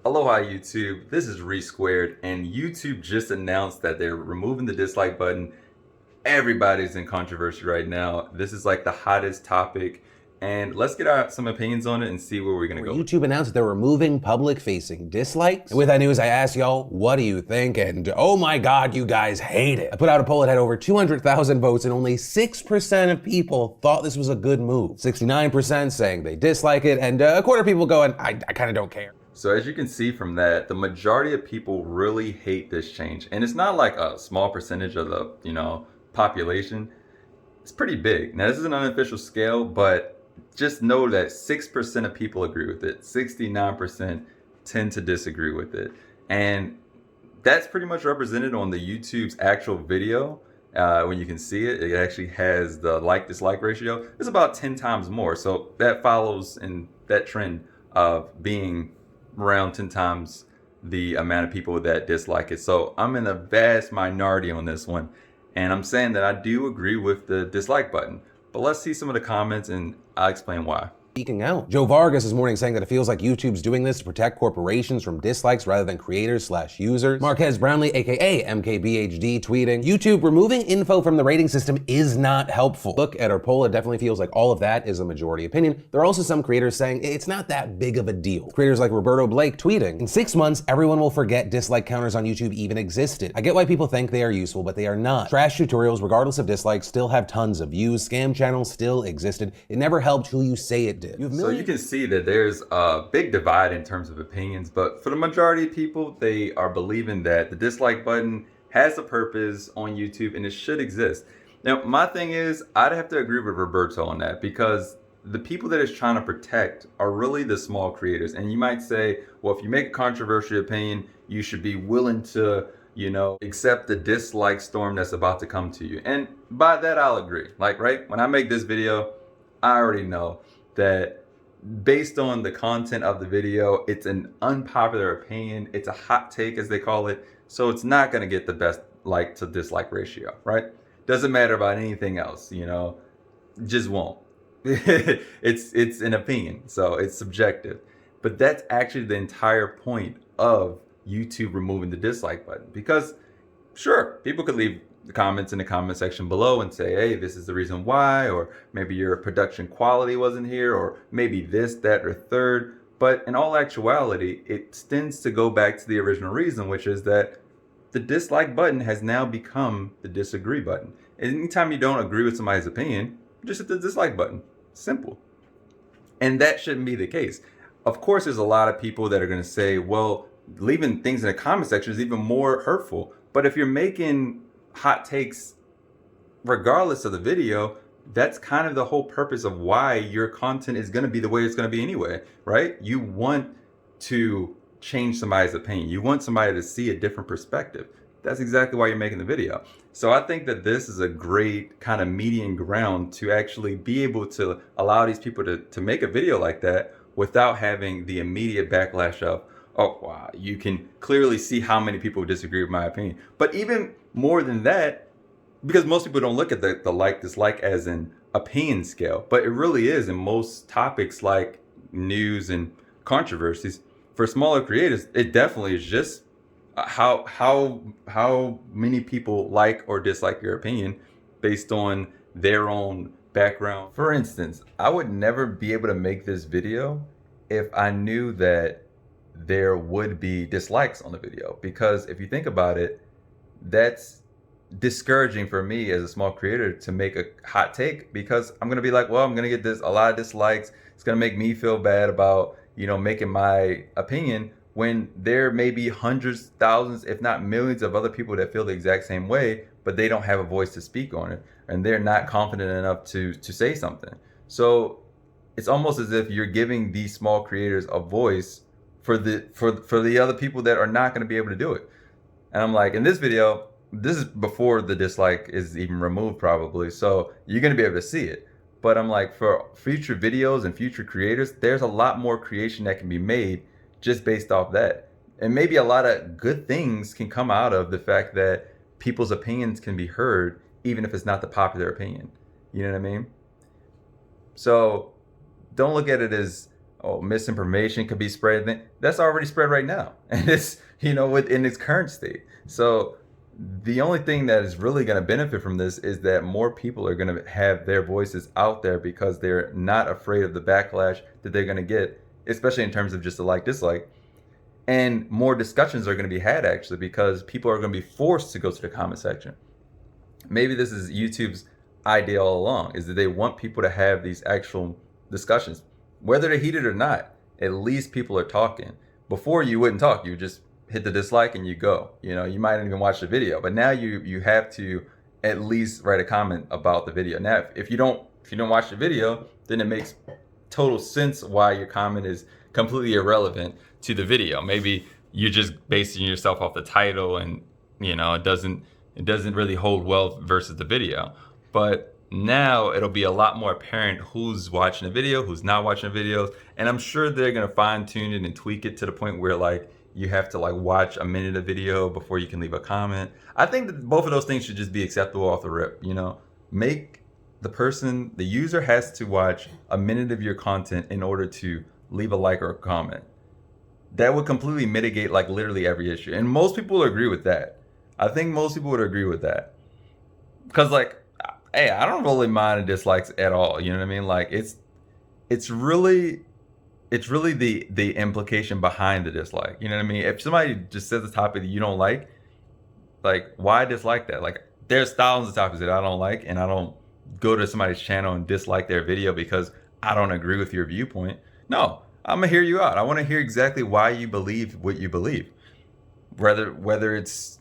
Aloha YouTube, this is ReSquared, and YouTube just announced that they're removing the dislike button. Everybody's in controversy right now. This is like the hottest topic, and let's get some opinions on it and see where we're gonna go. YouTube announced they're removing public-facing dislikes. And with that news, I asked y'all, what do you think? And oh my God, you guys hate it. I put out a poll that had over 200,000 votes, and only 6% of people thought this was a good move. 69% saying they dislike it, and a quarter of people going, I kind of don't care. So as you can see from that, the majority of people really hate this change. And it's not like a small percentage of the, population. It's pretty big. Now this is an unofficial scale, but just know that 6% of people agree with it. 69% tend to disagree with it. And that's pretty much represented on the YouTube's actual video. When you can see it, it actually has the like-dislike ratio. It's about 10 times more. So that follows in that trend of being around 10 times the amount of people that dislike it. So I'm in a vast minority on this one. And I'm saying that I do agree with the dislike button. But let's see some of the comments and I'll explain why. Speaking out. Joe Vargas this morning saying that it feels like YouTube's doing this to protect corporations from dislikes rather than creators/users. Marquez Brownlee, aka MKBHD, tweeting, YouTube removing info from the rating system is not helpful. Look at our poll, it definitely feels like all of that is a majority opinion. There are also some creators saying it's not that big of a deal. Creators like Roberto Blake tweeting, in 6 months, everyone will forget dislike counters on YouTube even existed. I get why people think they are useful, but they are not. Trash tutorials, regardless of dislikes, still have tons of views. Scam channels still existed. It never helped who you say it did. So you can see that there's a big divide in terms of opinions, but for the majority of people, they are believing that the dislike button has a purpose on YouTube and it should exist. Now, my thing is, I'd have to agree with Roberto on that because the people that it's trying to protect are really the small creators. And you might say, well, if you make a controversial opinion, you should be willing to, accept the dislike storm that's about to come to you. And by that, I'll agree. Like, right, when I make this video, I already know that based on the content of the video, it's an unpopular opinion. It's a hot take, as they call it. So it's not going to get the best like to dislike ratio, right? Doesn't matter about anything else, just won't. It's an opinion, so it's subjective. But that's actually the entire point of YouTube removing the dislike button. Because sure, people could leave the comments in the comment section below and say, hey, this is the reason why, or maybe your production quality wasn't here, or maybe this, that, or third. But in all actuality, it tends to go back to the original reason, which is that the dislike button has now become the disagree button. Anytime you don't agree with somebody's opinion, just hit the dislike button. Simple. And that shouldn't be the case. Of course, there's a lot of people that are going to say, well, leaving things in the comment section is even more hurtful. But if you're making hot takes regardless of the video, that's kind of the whole purpose of why your content is going to be the way it's going to be anyway, right? You want to change somebody's opinion. You want somebody to see a different perspective. That's exactly why you're making the video. So I think that this is a great kind of median ground to actually be able to allow these people to make a video like that without having the immediate backlash of, oh, wow, you can clearly see how many people disagree with my opinion. But even more than that, because most people don't look at the like-dislike as an opinion scale, but it really is in most topics like news and controversies. For smaller creators, it definitely is just how many people like or dislike your opinion based on their own background. For instance, I would never be able to make this video if I knew that there would be dislikes on the video, because if you think about it, that's discouraging for me as a small creator to make a hot take, because I'm gonna be like, well, I'm gonna get a lot of dislikes. It's gonna make me feel bad about making my opinion, when there may be hundreds, thousands, if not millions of other people that feel the exact same way, but they don't have a voice to speak on it, and they're not confident enough to say something. So it's almost as if you're giving these small creators a voice for the other people that are not going to be able to do it. And I'm like, in this video, this is before the dislike is even removed probably, so you're going to be able to see it. But I'm like, for future videos and future creators, there's a lot more creation that can be made just based off that. And maybe a lot of good things can come out of the fact that people's opinions can be heard, even if it's not the popular opinion. You know what I mean? So don't look at it as misinformation could be spread. Then that's already spread right now, and it's within its current state. So the only thing that is really going to benefit from this is that more people are going to have their voices out there because they're not afraid of the backlash that they're going to get, especially in terms of just a like dislike. And more discussions are going to be had actually because people are going to be forced to go to the comment section. Maybe this is YouTube's idea all along, is that they want people to have these actual discussions, whether they're heated or not. At least people are talking. Before, you wouldn't talk, you would just hit the dislike and you go. You might not even watch the video, but now you have to at least write a comment about the video. Now if you don't watch the video, then it makes total sense why your comment is completely irrelevant to the video. Maybe you're just basing yourself off the title, and it doesn't really hold well versus the video. But now it'll be a lot more apparent who's watching a video, who's not watching videos, and I'm sure they're gonna fine tune it and tweak it to the point where like you have to like watch a minute of video before you can leave a comment. I think that both of those things should just be acceptable off the rip. Make the user has to watch a minute of your content in order to leave a like or a comment. That would completely mitigate like literally every issue, and most people would agree with that. I think most people would agree with that, because like, hey, I don't really mind the dislikes at all. You know what I mean? Like it's really the implication behind the dislike. You know what I mean? If somebody just says a topic that you don't like why dislike that? Like there's thousands of topics that I don't like, and I don't go to somebody's channel and dislike their video because I don't agree with your viewpoint. No, I'm gonna hear you out. I want to hear exactly why you believe what you believe, whether it's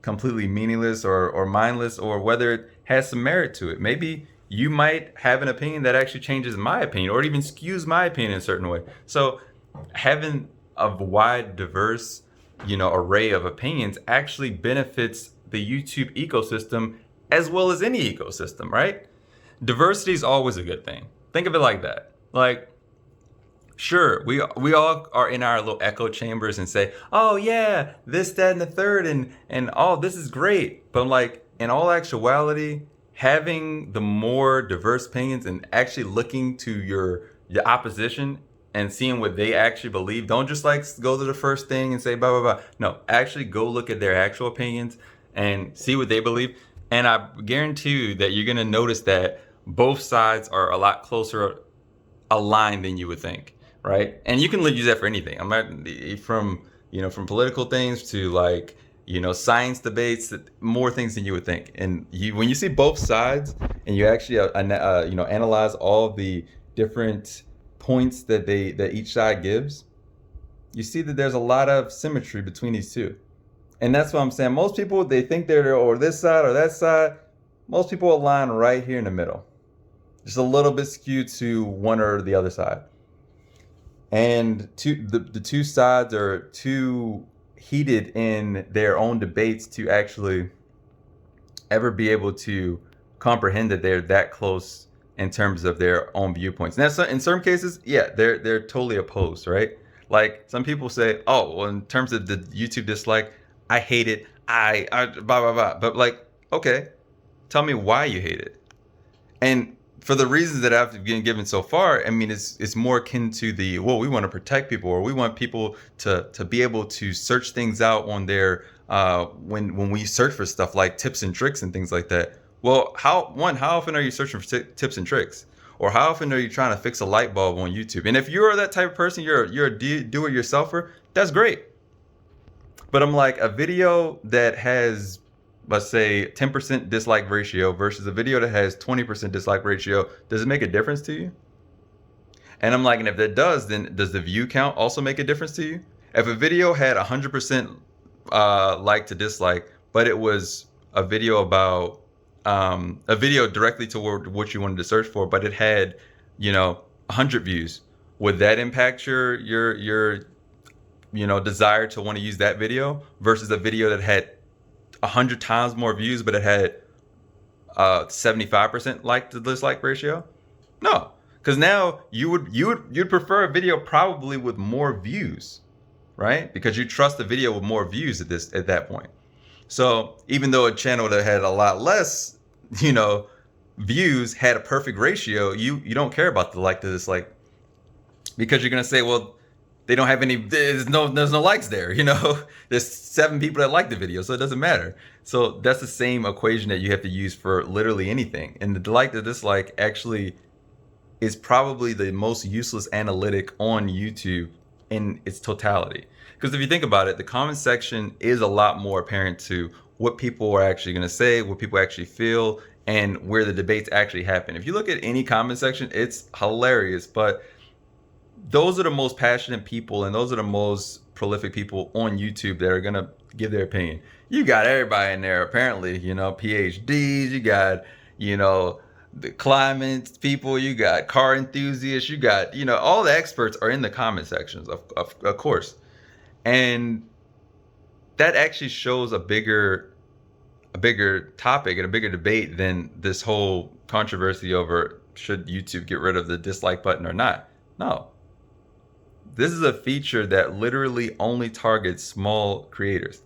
completely meaningless or mindless, or whether it has some merit to it. Maybe you might have an opinion that actually changes my opinion, or it even skews my opinion in a certain way. So having a wide, diverse, array of opinions actually benefits the YouTube ecosystem as well as any ecosystem, right? Diversity is always a good thing. Think of it like that. Like, sure, we all are in our little echo chambers and say, oh yeah, this, that, and the third, and oh, this is great. But like, in all actuality, having the more diverse opinions and actually looking to your opposition and seeing what they actually believe. Don't just like go to the first thing and say blah, blah, blah. No, actually go look at their actual opinions and see what they believe. And I guarantee you that you're going to notice that both sides are a lot closer aligned than you would think, right? And you can use that for anything. I'm not from political things to like, science debates, more things than you would think. And when you see both sides and you actually analyze all the different points that each side gives, you see that there's a lot of symmetry between these two. And that's what I'm saying. Most people, they think they're or this side or that side. Most people align right here in the middle, just a little bit skewed to one or the other side. And the two sides are too heated in their own debates to actually ever be able to comprehend that they're that close in terms of their own viewpoints. And that's, in some cases, yeah, they're totally opposed, right? Like some people say, oh, well, in terms of the YouTube dislike, I hate it. I blah blah blah. But like, okay, tell me why you hate it. And for the reasons that I've been given so far, I mean, it's more akin to we want to protect people, or we want people to be able to search things out on their when we search for stuff like tips and tricks and things like that. Well, how often are you searching for tips and tricks, or how often are you trying to fix a light bulb on YouTube? And if you're that type of person, you're a do-it-yourselfer, that's great. But I'm like, a video that has, let's say, 10% dislike ratio versus a video that has 20% dislike ratio, does it make a difference to you? And I'm like, and if that does, then does the view count also make a difference to you? If a video had 100% like to dislike, but it was a video about a video directly toward what you wanted to search for, but it had 100 views, would that impact your desire to want to use that video versus a video that had 100 times more views, but it had 75% like to dislike ratio? No, because now you'd prefer a video probably with more views, right? Because you trust the video with more views at that point. So even though a channel that had a lot less, views had a perfect ratio, you don't care about the like to dislike because you're gonna say, well, they don't have any, there's no likes there, you know. There's 7 people that like the video, so it doesn't matter. So that's the same equation that you have to use for literally anything. And the like, the dislike actually is probably the most useless analytic on YouTube in its totality. Because if you think about it, the comment section is a lot more apparent to what people are actually going to say, what people actually feel, and where the debates actually happen. If you look at any comment section, it's hilarious, but those are the most passionate people, and those are the most prolific people on YouTube that are going to give their opinion. You got everybody in there, apparently, you know, PhDs, you got, you know, the climate people, you got car enthusiasts, you got, you know, all the experts are in the comment sections, of course. And that actually shows a bigger topic and a bigger debate than this whole controversy over should YouTube get rid of the dislike button or not. No. This is a feature that literally only targets small creators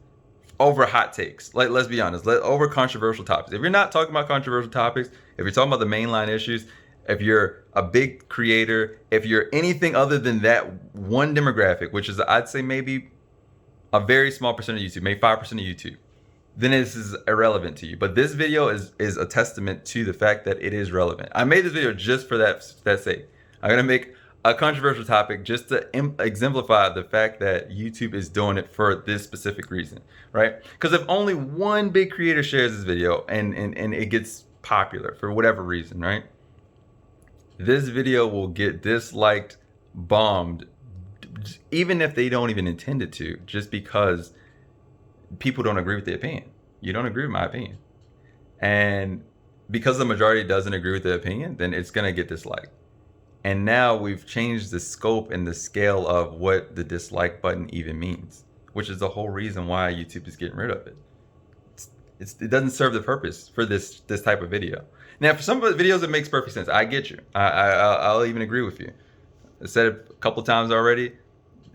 over hot takes. Like, let's be honest, over controversial topics. If you're not talking about controversial topics, if you're talking about the mainline issues, if you're a big creator, if you're anything other than that one demographic, which is, I'd say maybe a very small percent of YouTube, maybe 5% of YouTube, then this is irrelevant to you. But this video is a testament to the fact that it is relevant. I made this video just for that sake. I'm gonna make a controversial topic just to exemplify the fact that YouTube is doing it for this specific reason, right? Because if only one big creator shares this video and it gets popular for whatever reason, right? This video will get disliked, bombed, even if they don't even intend it to, just because people don't agree with the opinion. You don't agree with my opinion. And because the majority doesn't agree with the opinion, then it's gonna get disliked. And now we've changed the scope and the scale of what the dislike button even means, which is the whole reason why YouTube is getting rid of it. It doesn't serve the purpose for this type of video. Now, for some of the videos, it makes perfect sense. I get you. I'll even agree with you. I said it a couple times already.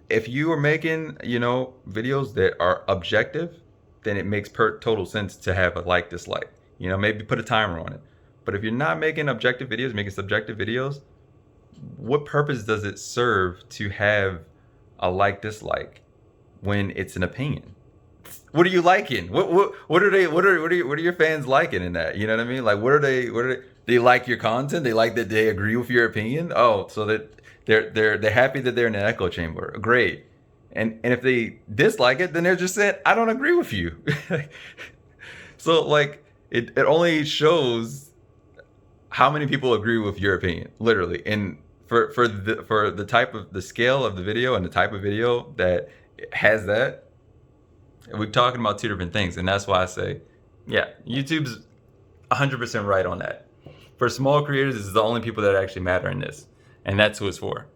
If you are making, you know, videos that are objective, then it makes total sense to have a like dislike. You know, maybe put a timer on it. But if you're not making objective videos, making subjective videos, what purpose does it serve to have a like dislike when it's an opinion? What are you liking? What are your fans liking in that? You know what I mean? Like, what are they like your content? They like that they agree with your opinion? Oh, so that they're happy that they're in an echo chamber. Great. And if they dislike it, then they're just saying, I don't agree with you. So like it only shows how many people agree with your opinion, literally. And for the type of the scale of the video and the type of video that has that, we're talking about 2 different things. And that's why I say, yeah, YouTube's 100% right on that. For small creators, this is the only people that actually matter in this. And that's who it's for.